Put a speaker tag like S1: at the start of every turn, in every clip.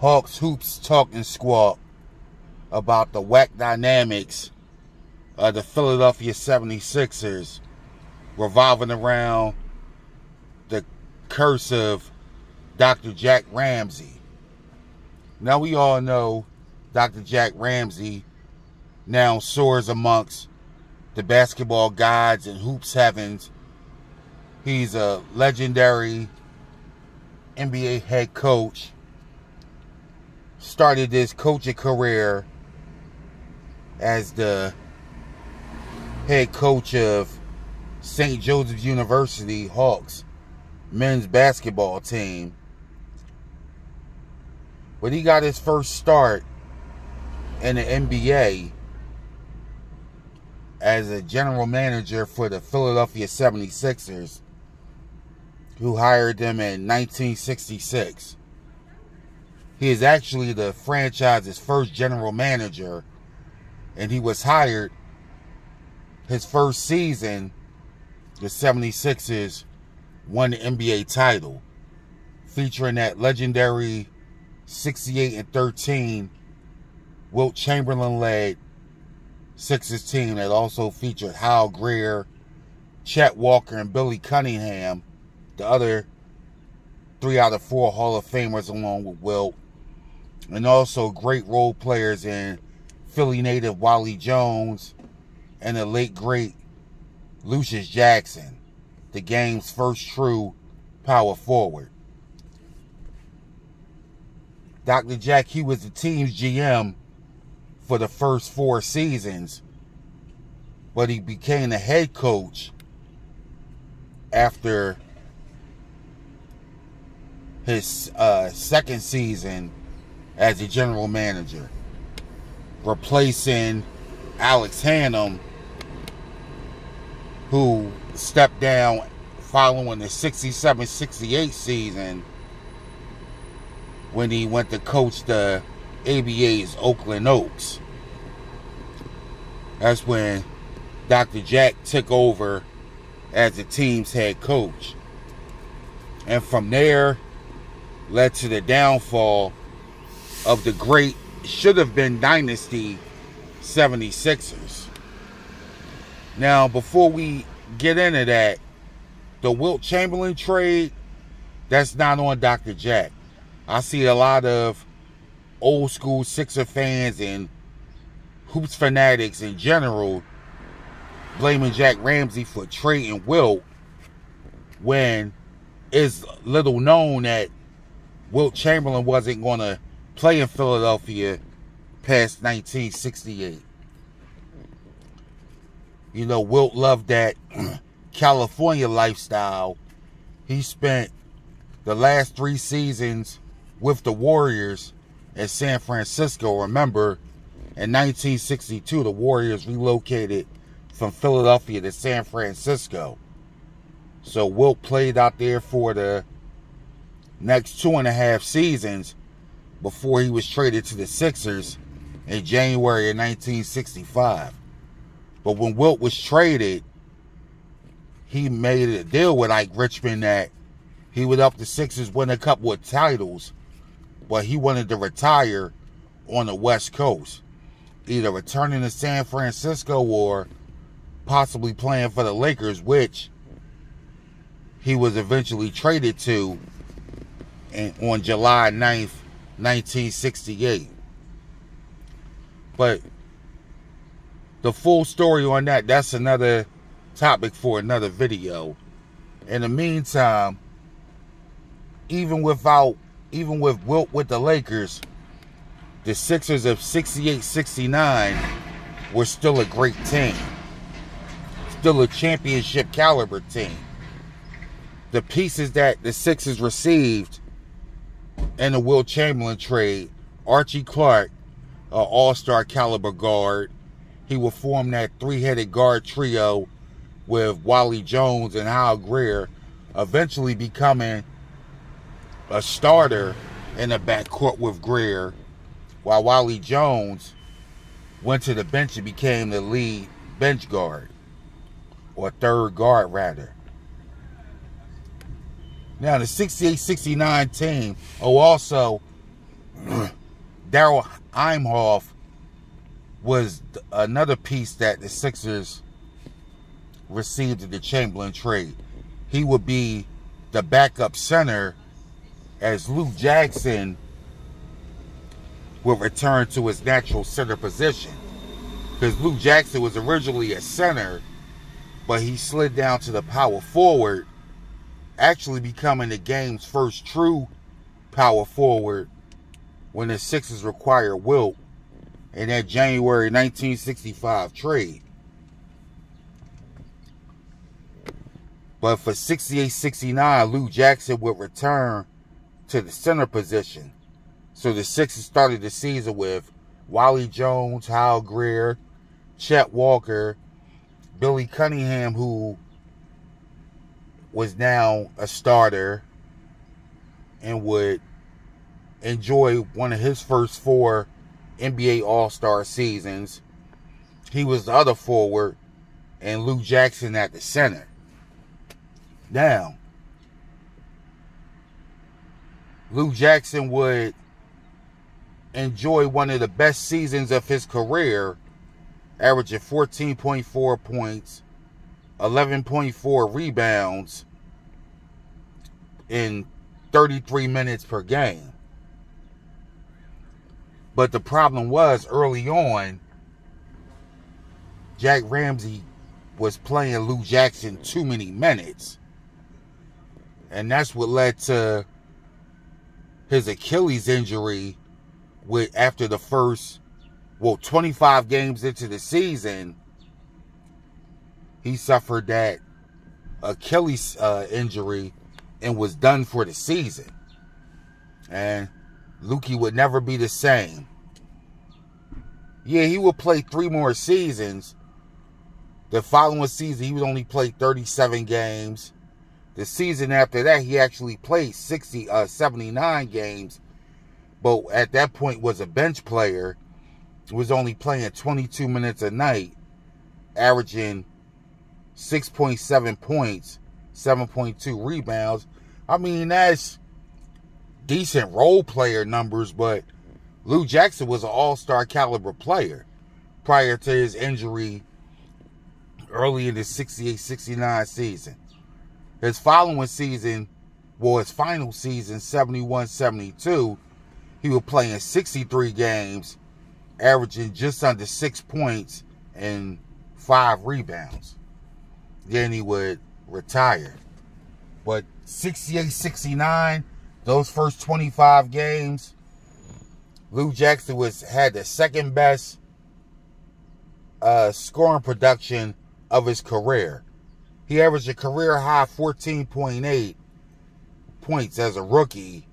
S1: Hawks, Hoops, Talk, and Squawk about the whack dynamics of the Philadelphia 76ers revolving around the curse of Dr. Jack Ramsey. Now we all know Dr. Jack Ramsey now soars amongst the basketball gods and hoops heavens. He's a legendary NBA head coach. Started his coaching career as the head coach of St. Joseph's University Hawks men's basketball team. But he got his first start in the NBA as a general manager for the Philadelphia 76ers, who hired him in 1966. He is actually the franchise's first general manager, and he was hired his first season. The 76ers won the NBA title, featuring that legendary 68-13 Wilt Chamberlain-led Sixers team that also featured Hal Greer, Chet Walker, and Billy Cunningham, the other 3 out of 4 Hall of Famers along with Wilt, and also great role players in Philly native Wali Jones and the late great Lucius Jackson, the game's first true power forward. Dr. Jack, he was the team's GM for the first 4 seasons, but he became the head coach after his second season as a general manager, replacing Alex Hannum, who stepped down following the 67-68 season when he went to coach the ABA's Oakland Oaks. That's when Dr. Jack took over as the team's head coach. And from there, led to the downfall of the great, should have been dynasty 76ers. Now, before we get into that, the Wilt Chamberlain trade, that's not on Dr. Jack. I see a lot of old school Sixer fans and hoops fanatics in general blaming Jack Ramsey for trading Wilt, when it's little known that Wilt Chamberlain wasn't going to play in Philadelphia past 1968. You know, Wilt loved that California lifestyle. He spent the last 3 seasons with the Warriors in San Francisco. Remember, in 1962, the Warriors relocated from Philadelphia to San Francisco. So Wilt played out there for the next 2.5 seasons before he was traded to the Sixers in January of 1965. But when Wilt was traded, he made a deal with Ike Richmond that he would help the Sixers win a couple of titles, but he wanted to retire on the West Coast, either returning to San Francisco or possibly playing for the Lakers, which he was eventually traded to on July 9th, 1968. But the full story on that, that's another topic for another video. In the meantime, even with Wilt with the Lakers, the Sixers of 68-69 were still a great team. Still a championship caliber team. The pieces that the Sixers received in the Wilt Chamberlain trade, Archie Clark, an all-star caliber guard. He would form that 3-headed guard trio with Wali Jones and Hal Greer, eventually becoming a starter in the backcourt with Greer, while Wali Jones went to the bench and became the lead bench guard, or third guard rather. Now the 68-69 team, also Daryl Imhoff was another piece that the Sixers received in the Chamberlain trade. He would be the backup center as Luke Jackson would return to his natural center position. Because Luke Jackson was originally a center, but he slid down to the power forward, actually becoming the game's first true power forward when the Sixers acquired Wilt in that January 1965 trade. But for 68-69, Luke Jackson would return to the center position. So the Sixers started the season with Wali Jones, Hal Greer, Chet Walker, Billy Cunningham, who was now a starter and would enjoy one of his first 4 NBA All-Star seasons. He was the other forward, and Luke Jackson at the center. Now, Luke Jackson would enjoy one of the best seasons of his career, averaging 14.4 points, 11.4 rebounds in 33 minutes per game. But the problem was, early on, Jack Ramsey was playing Luke Jackson too many minutes. And that's what led to his Achilles injury after the first, 25 games into the season. He suffered that Achilles injury and was done for the season. And Lukey would never be the same. Yeah, he would play 3 more seasons. The following season, he would only play 37 games. The season after that, he actually played 79 games. But at that point was a bench player. He was only playing 22 minutes a night, averaging 6.7 points, 7.2 rebounds. I mean, that's decent role player numbers, but Luke Jackson was an all-star caliber player prior to his injury early in the 68-69 season. His following season, his final season, 71-72, he was playing 63 games, averaging just under 6 points and 5 rebounds. Then he would retire. But 68-69, those first 25 games, Luke Jackson had the second best scoring production of his career. He averaged a career high 14.8 points as a rookie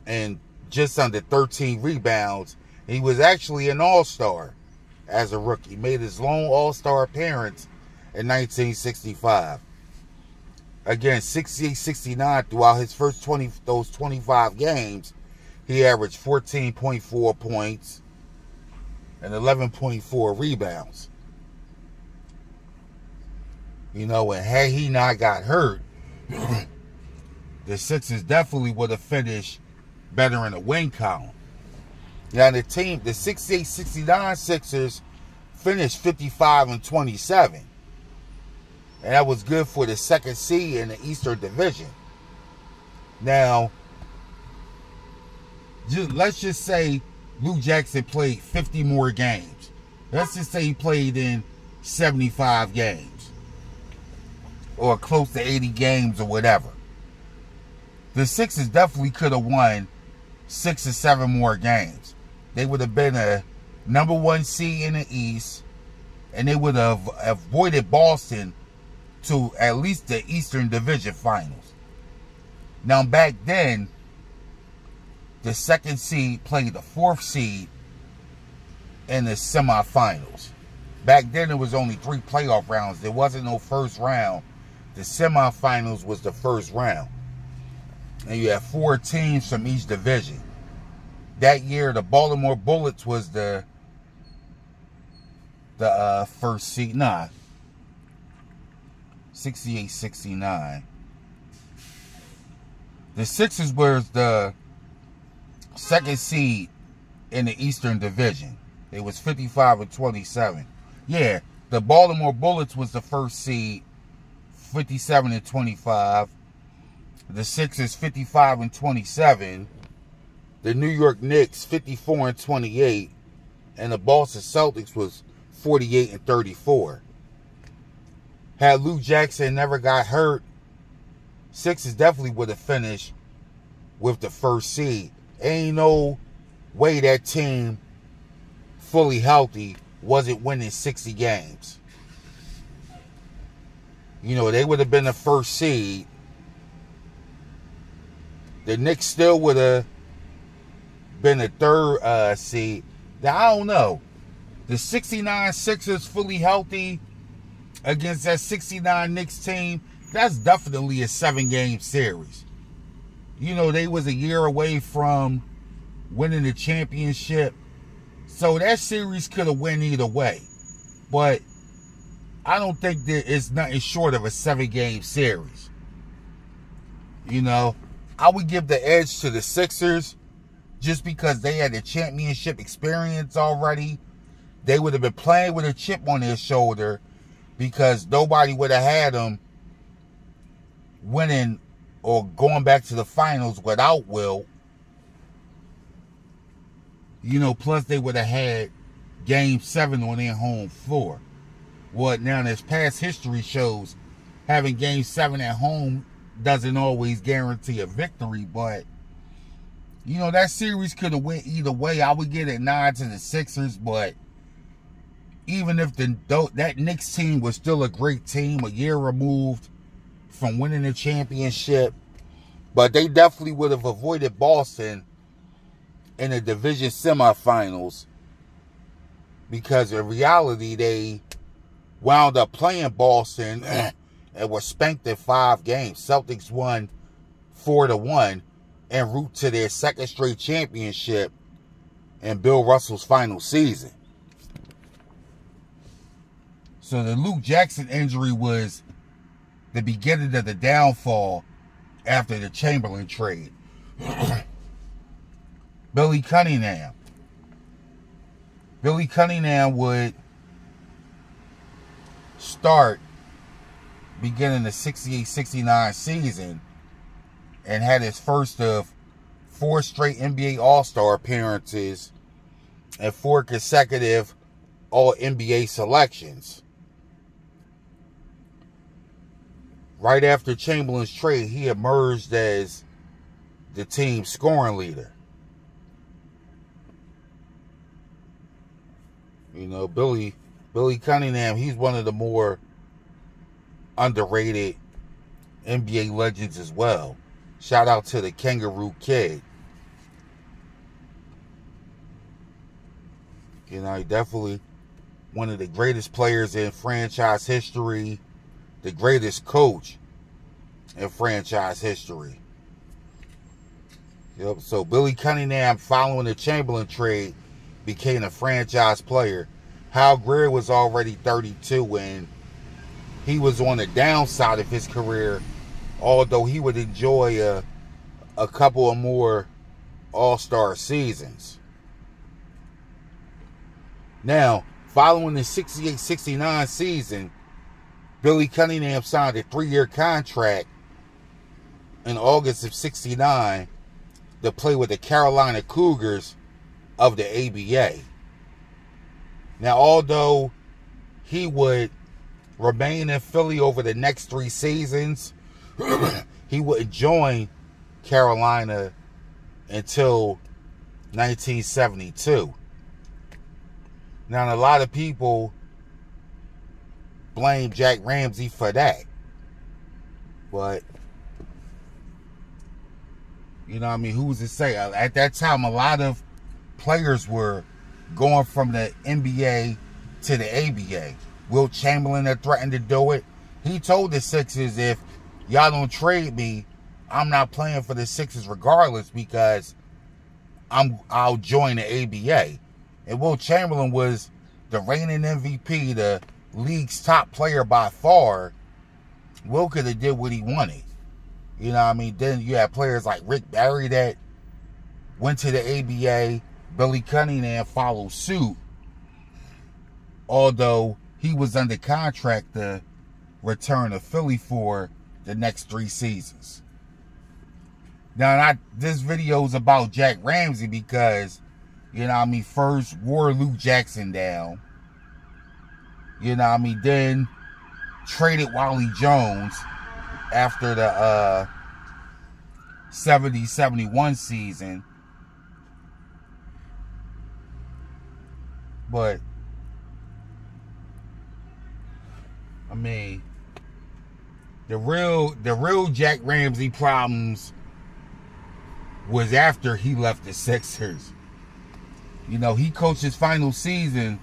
S1: and just under 13 rebounds. He was actually an all-star as a rookie. He made his lone all-star appearance in 1965. Again, 68-69, throughout his first 25 games, he averaged 14.4 points and 11.4 rebounds. You know, and had he not got hurt, the Sixers definitely would have finished better in the win column. Now, the 68-69 Sixers finished 55-27. And that was good for the second seed in the Eastern Division. Now, let's just say Luke Jackson played 50 more games. Let's just say he played in 75 games. Or close to 80 games or whatever. The Sixers definitely could have won 6 or 7 more games. They would have been a #1 seed in the East. And they would have avoided Boston to at least the Eastern Division Finals. Now, back then, the second seed played the 4th seed in the semifinals. Back then, there was only 3 playoff rounds. There wasn't no first round. The semifinals was the first round. And you had 4 teams from each division. That year, the Baltimore Bullets was the first seed. 68-69. The Sixers was the second seed in the Eastern Division. It was 55-27. Yeah, the Baltimore Bullets was the first seed, 57-25. The Sixers, 55-27. The New York Knicks, 54-28. And the Boston Celtics was 48-34. Had Lou Jackson never got hurt, Sixers definitely would have finished with the first seed. Ain't no way that team, fully healthy, wasn't winning 60 games. You know, they would have been the first seed. The Knicks still would have been the third seed. Now, I don't know. The 69 Sixers fully healthy against that 69 Knicks team, that's definitely a 7-game series. You know, they was a year away from winning the championship. So that series could have went either way. But I don't think that it's nothing short of a 7-game series. You know, I would give the edge to the Sixers just because they had the championship experience already. They would have been playing with a chip on their shoulder because nobody would have had them winning or going back to the finals without Will. You know, plus they would have had Game 7 on their home floor. What now, this past history shows having Game 7 at home doesn't always guarantee a victory, but you know, that series could have went either way. I would get it 9 to the Sixers, but even if that Knicks team was still a great team, a year removed from winning the championship, but they definitely would have avoided Boston in the division semifinals because in reality they wound up playing Boston and were spanked in 5 games. Celtics won 4-1 en route to their second straight championship in Bill Russell's final season. So the Luke Jackson injury was the beginning of the downfall after the Chamberlain trade. Billy Cunningham. Billy Cunningham would start beginning the 68-69 season and had his first of 4 straight NBA All-Star appearances and 4 consecutive All-NBA selections. Right after Chamberlain's trade, he emerged as the team's scoring leader. You know, Billy Cunningham, he's one of the more underrated NBA legends as well. Shout out to the Kangaroo Kid. You know, definitely one of the greatest players in franchise history, the greatest coach in franchise history. Yep. So Billy Cunningham, following the Chamberlain trade, became a franchise player. Hal Greer was already 32 and he was on the downside of his career, although he would enjoy a couple of more All-Star seasons. Now, following the 68-69 season, Billy Cunningham signed a 3-year contract in August of 69 to play with the Carolina Cougars of the ABA. Now, although he would remain in Philly over the next 3 seasons, he wouldn't join Carolina until 1972. Now, a lot of people blame Jack Ramsey for that. But, you know what I mean, who's to say? At that time, a lot of players were going from the NBA to the ABA. Will Chamberlain had threatened to do it. He told the Sixers, if y'all don't trade me, I'm not playing for the Sixers regardless because I'll join the ABA. And Will Chamberlain was the reigning MVP, the league's top player by far. Will could have did what he wanted. You know what I mean? Then you have players like Rick Barry that went to the ABA. Billy Cunningham followed suit, although he was under contract to return to Philly for the next 3 seasons. Now, this video is about Jack Ramsey because, you know what I mean, first wore Luke Jackson down. You know what I mean, then traded Wali Jones after the 70-71 season. But, I mean, the real Jack Ramsey problems was after he left the Sixers. You know, he coached his final season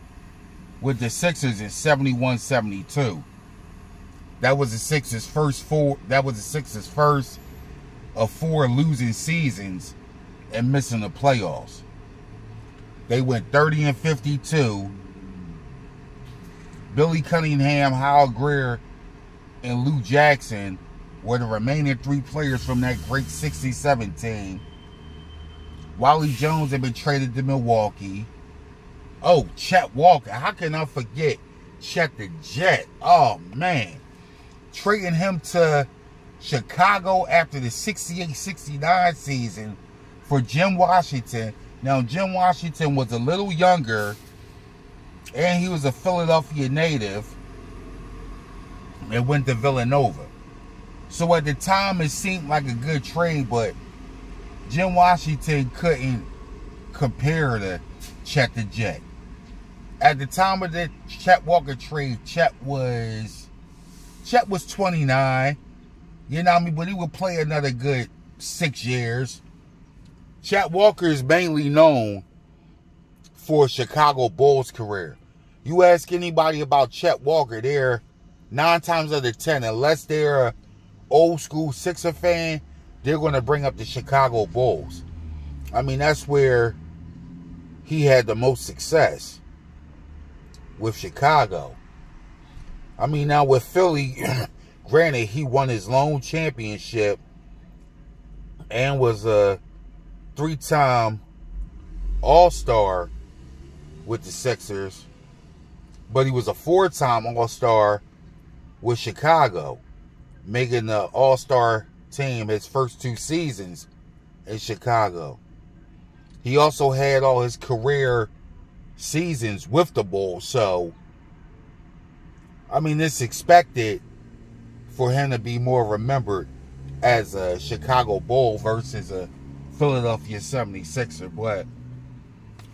S1: with the Sixers in 71-72. That was the Sixers' first of 4 losing seasons and missing the playoffs. They went 30-52. Billy Cunningham, Howard Greer, and Lou Jackson were the remaining 3 players from that great 67 team. Wali Jones had been traded to Milwaukee. Oh, Chet Walker. How can I forget Chet the Jet? Oh, man. Trading him to Chicago after the 68-69 season for Jim Washington. Now, Jim Washington was a little younger, and he was a Philadelphia native, and went to Villanova. So at the time, it seemed like a good trade, but Jim Washington couldn't compare to Chet the Jet. At the time of the Chet Walker trade, Chet was 29. You know what I mean? But he would play another good 6 years. Chet Walker is mainly known for a Chicago Bulls career. You ask anybody about Chet Walker, they're 9 times out of 10, unless they're an old school Sixer fan, they're going to bring up the Chicago Bulls. I mean, that's where he had the most success, with Chicago. I mean, now with Philly, granted, he won his lone championship and was a 3-time All-Star with the Sixers, but he was a 4-time All-Star with Chicago, making the All-Star team his first 2 seasons in Chicago. He also had all his career seasons with the Bulls, so I mean, it's expected for him to be more remembered as a Chicago Bull versus a Philadelphia 76er. But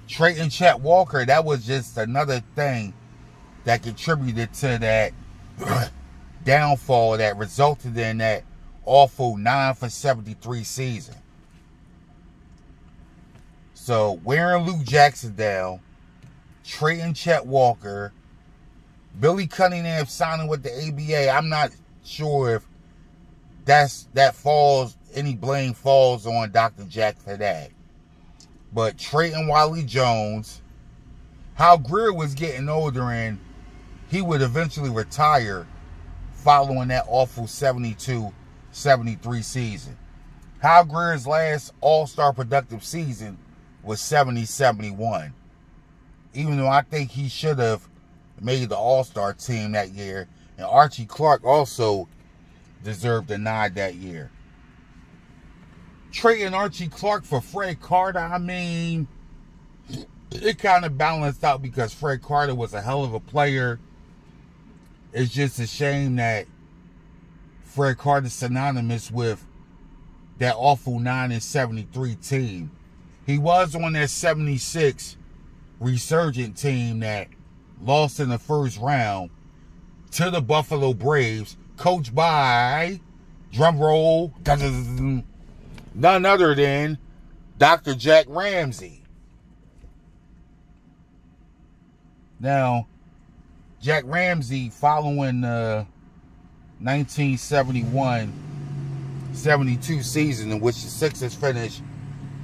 S1: trading Chet Walker, that was just another thing that contributed to that downfall that resulted in that awful 9-for-73 season. So, wearing Luke Jackson down, trading Chet Walker, Billy Cunningham signing with the ABA. I'm not sure if any blame falls on Dr. Jack for that. But trading Wali Jones, how Greer was getting older and he would eventually retire following that awful 72-73 season. Hal Greer's last All-Star productive season was 70-71. Even though I think he should have made the All-Star team that year. And Archie Clark also deserved a nod that year. Trading Archie Clark for Fred Carter, I mean, it kind of balanced out because Fred Carter was a hell of a player. It's just a shame that Fred Carter's synonymous with that awful 9-73 team. He was on that 76 resurgent team that lost in the first round to the Buffalo Braves, coached by, drum roll, none other than Dr. Jack Ramsey. Now, Jack Ramsey, following the 1971-72 season in which the Sixers finished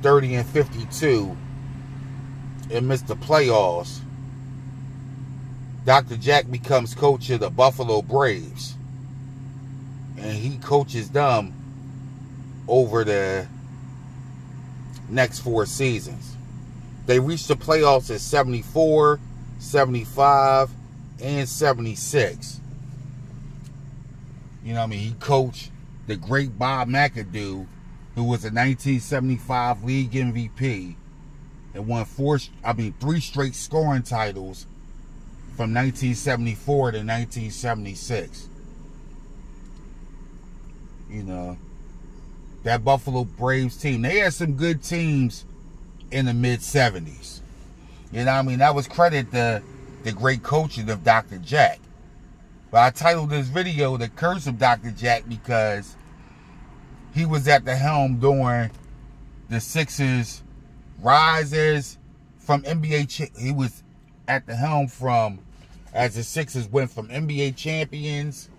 S1: 30-52 and missed the playoffs, Dr. Jack becomes coach of the Buffalo Braves. And he coaches them over the next 4 seasons. They reached the playoffs in 74, 75, and 76. You know what I mean? He coached the great Bob McAdoo, who was a 1975 league MVP and won 3 straight scoring titles from 1974 to 1976. You know, that Buffalo Braves team, they had some good teams in the mid-70s. You know what I mean? That was credit to the great coaching of Dr. Jack. But I titled this video The Curse of Dr. Jack because he was at the helm during the Sixers' rises from NBA. He was at the helm as the Sixers went from NBA champions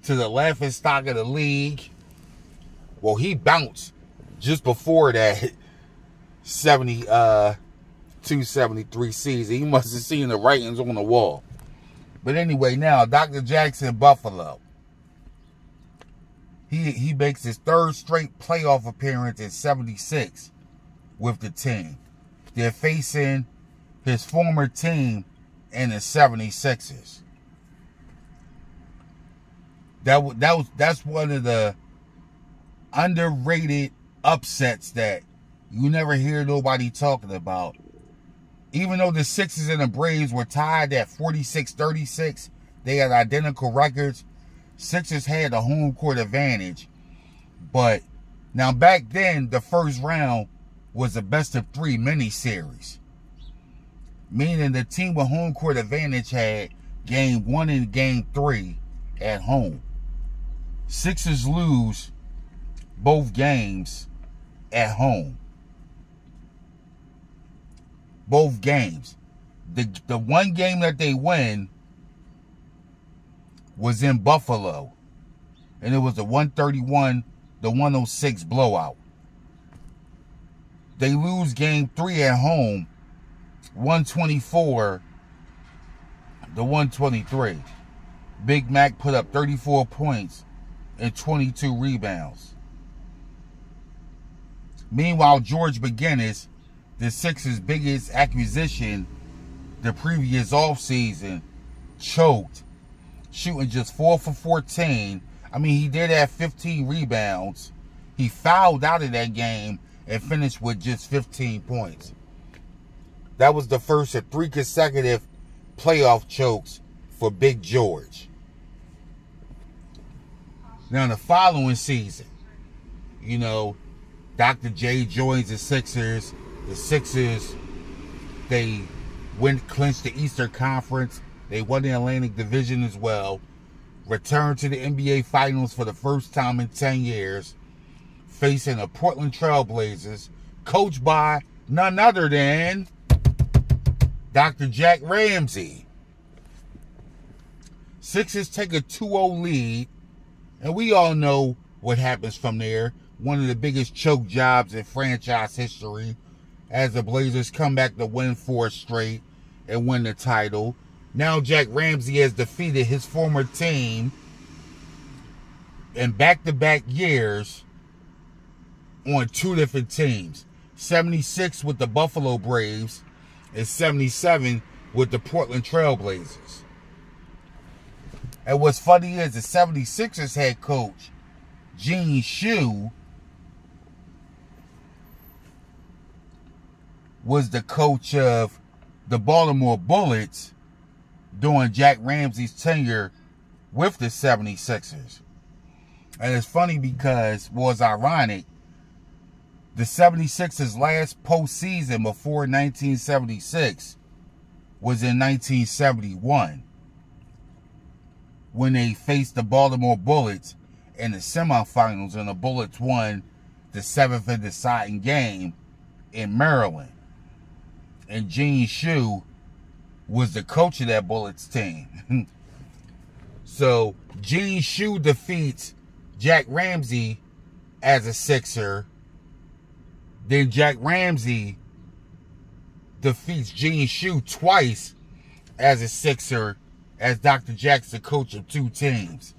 S1: to the laughing stock of the league. Well, he bounced just before that 72-73 season. He must have seen the writings on the wall. But anyway, now Dr. Jackson, Buffalo. He makes his 3rd straight playoff appearance in 76 with the team. They're facing his former team in the 76ers. That's one of the underrated upsets that you never hear nobody talking about. Even though the Sixers and the Braves were tied at 46-36, they had identical records. Sixers had the home court advantage. But now back then, the first round was a best-of-3 mini-series. Meaning the team with home court advantage had game 1 and game 3 at home. Sixers lose both games at home. Both games. The one game that they win was in Buffalo. And it was a 131-106 blowout. They lose game 3 at home, 124-123. Big Mac put up 34 points and 22 rebounds. Meanwhile, George McGinnis, the Sixers' biggest acquisition the previous offseason, choked, shooting just 4 for 14. I mean, he did have 15 rebounds. He fouled out of that game and finished with just 15 points. That was the first of 3 consecutive playoff chokes for Big George. Now, in the following season, you know, Dr. J joins the Sixers. The Sixers, they clinched the Eastern Conference. They won the Atlantic Division as well. Returned to the NBA Finals for the first time in 10 years. Facing the Portland TrailBlazers, coached by none other than Dr. Jack Ramsey. Sixers take a 2-0 lead. And we all know what happens from there. One of the biggest choke jobs in franchise history, as the Blazers come back to win 4 straight and win the title. Now Jack Ramsey has defeated his former team in back-to-back years on 2 different teams. 76 with the Buffalo Braves and 77 with the Portland TrailBlazers. And what's funny is the 76ers head coach, Gene Shue, was the coach of the Baltimore Bullets during Jack Ramsey's tenure with the 76ers. And it's funny because, well, it's ironic, the 76ers' last postseason before 1976 was in 1971. When they faced the Baltimore Bullets in the semifinals, and the Bullets won the 7th and deciding game in Maryland. And Gene Shue was the coach of that Bullets team. So Gene Shue defeats Jack Ramsey as a Sixer. Then Jack Ramsey defeats Gene Shue twice as a Sixer, as Dr. Jack's the coach of 2 teams.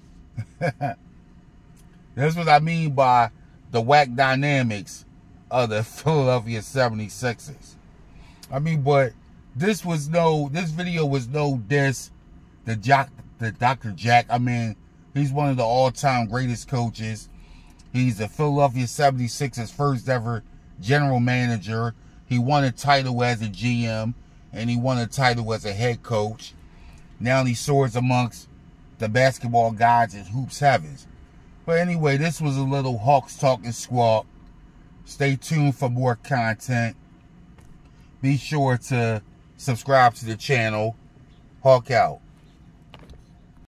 S1: That's what I mean by the whack dynamics of the Philadelphia 76ers. I mean, but this video was no diss the Dr. Jack. I mean, he's one of the all-time greatest coaches. He's the Philadelphia 76ers' first ever general manager. He won a title as a GM, and he won a title as a head coach. Now he soars amongst the basketball gods and hoops heavens. But anyway, this was a little Hawks Talk and Squawk. Stay tuned for more content. Be sure to subscribe to the channel. Hawk out.